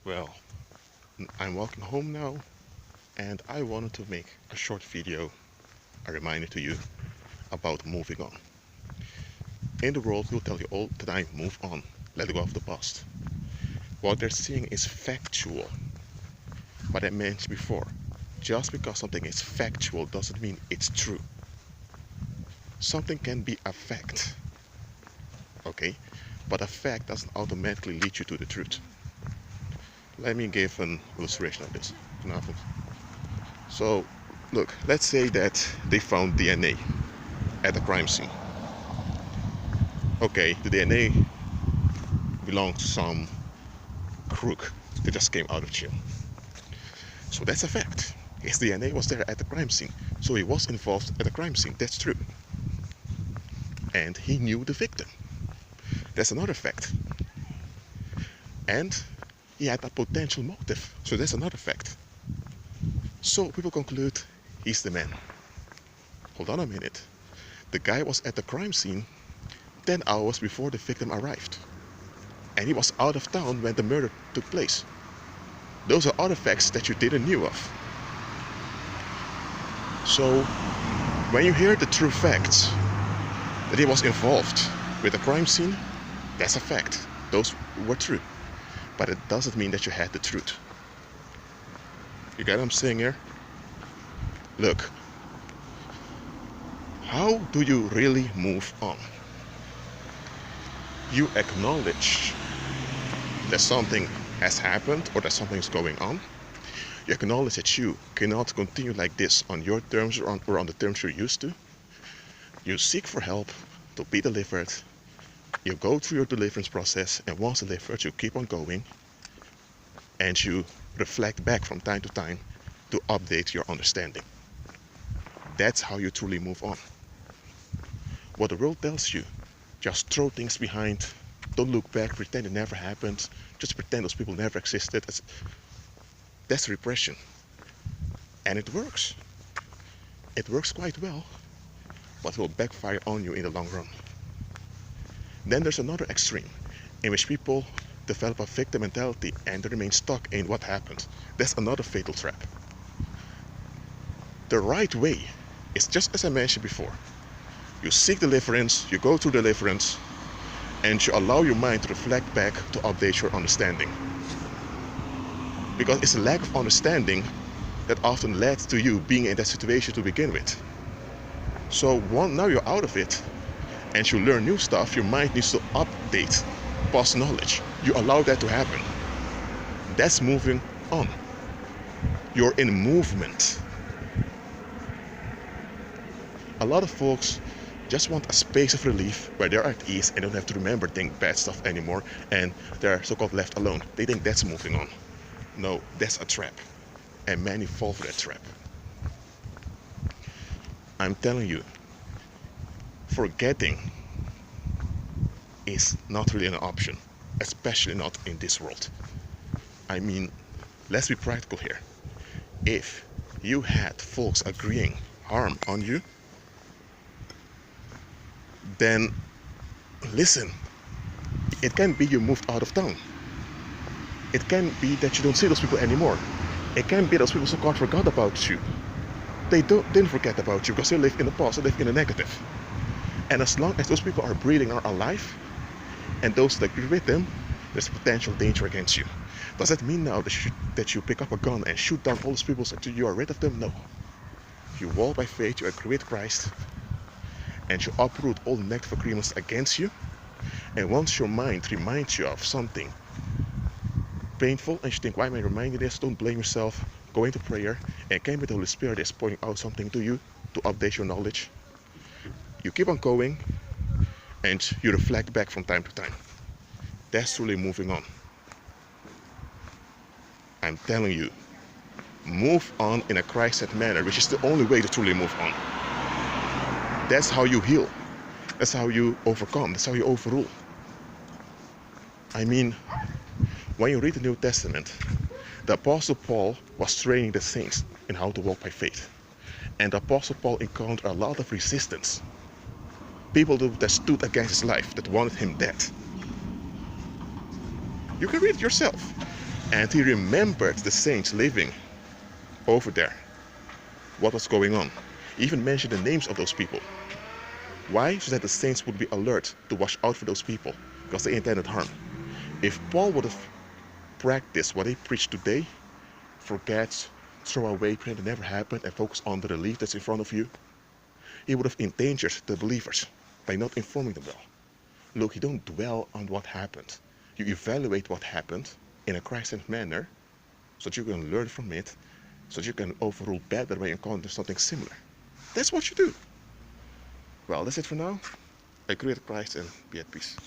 Well, I'm walking home now and I wanted to make a short video, a reminder to you about moving on. In the world, we'll tell you all the time, move on, let go of the past. What they're saying is factual. What I mentioned before, just because something is factual doesn't mean it's true. Something can be a fact, okay? But a fact doesn't automatically lead you to the truth. Let me give an illustration of this. So, look, let's say that they found DNA at the crime scene. Okay, the DNA belongs to some crook that just came out of jail. So that's a fact. His DNA was there at the crime scene. So he was involved at the crime scene. That's true. And he knew the victim. That's another fact. And he had a potential motive. So that's another fact. So people conclude he's the man. Hold on a minute. The guy was at the crime scene 10 hours before the victim arrived. And he was out of town when the murder took place. Those are other facts that you didn't knew of. So when you hear the true facts that he was involved with the crime scene, that's a fact. Those were true. But it doesn't mean that you had the truth. You get what I'm saying here? Look, how do you really move on? You acknowledge that something has happened or that something is going on. You acknowledge that you cannot continue like this on your terms or on the terms you're used to. You seek for help to be delivered. You go through your deliverance process, and once delivered, you keep on going, and you reflect back from time to time to update your understanding. That's how you truly move on. What the world tells you, just throw things behind, don't look back, pretend it never happened, just pretend those people never existed. That's repression. And it works. It works quite well, but it will backfire on you in the long run. Then there's another extreme, in which people develop a victim mentality and they remain stuck in what happened. That's another fatal trap. The right way is just as I mentioned before. You seek deliverance, you go through deliverance, and you allow your mind to reflect back to update your understanding. Because it's a lack of understanding that often led to you being in that situation to begin with. So now you're out of it, and you learn new stuff, your mind needs to update past knowledge. You allow that to happen. That's moving on. You're in movement. A lot of folks just want a space of relief where they're at ease and don't have to remember bad stuff anymore, and they're so-called left alone. They think that's moving on. No, that's a trap, and many fall for that trap. I'm telling you, forgetting is not really an option, especially not in this world. I mean, let's be practical here. If you had folks agreeing harm on you, then listen, it can be you moved out of town. It can be that you don't see those people anymore. It can be those people so-called forgot about you. They didn't forget about you because they live in the past, they live in the negative. And as long as those people are breathing, are alive, and those that agree with them, there's potential danger against you. Does that mean now that you pick up a gun and shoot down all those people so you are rid of them? No. You walk by faith, you agree with Christ, and you uproot all negative agreements against you. And once your mind reminds you of something painful, and you think, why am I reminded this? Don't blame yourself. Go into prayer, and can be the Holy Spirit is pointing out something to you to update your knowledge. You keep on going, and you reflect back from time to time. That's truly moving on. I'm telling you, move on in a Christ-centered manner, which is the only way to truly move on. That's how you heal. That's how you overcome. That's how you overrule. I mean, when you read the New Testament, the Apostle Paul was training the saints in how to walk by faith. And the Apostle Paul encountered a lot of resistance. People that stood against his life, that wanted him dead. You can read it yourself. And he remembered the saints living over there, what was going on. He even mentioned the names of those people. Why? So that the saints would be alert to watch out for those people, because they intended harm. If Paul would have practiced what he preached today, forget, throw away, pretend it never happened, and focus on the relief that's in front of you, he would have endangered the believers by not informing them well. Look, you don't dwell on what happened. You evaluate what happened in a Christ-centered manner so that you can learn from it, so that you can overrule better when you encounter something similar. That's what you do. Well, that's it for now. Agree with Christ and be at peace.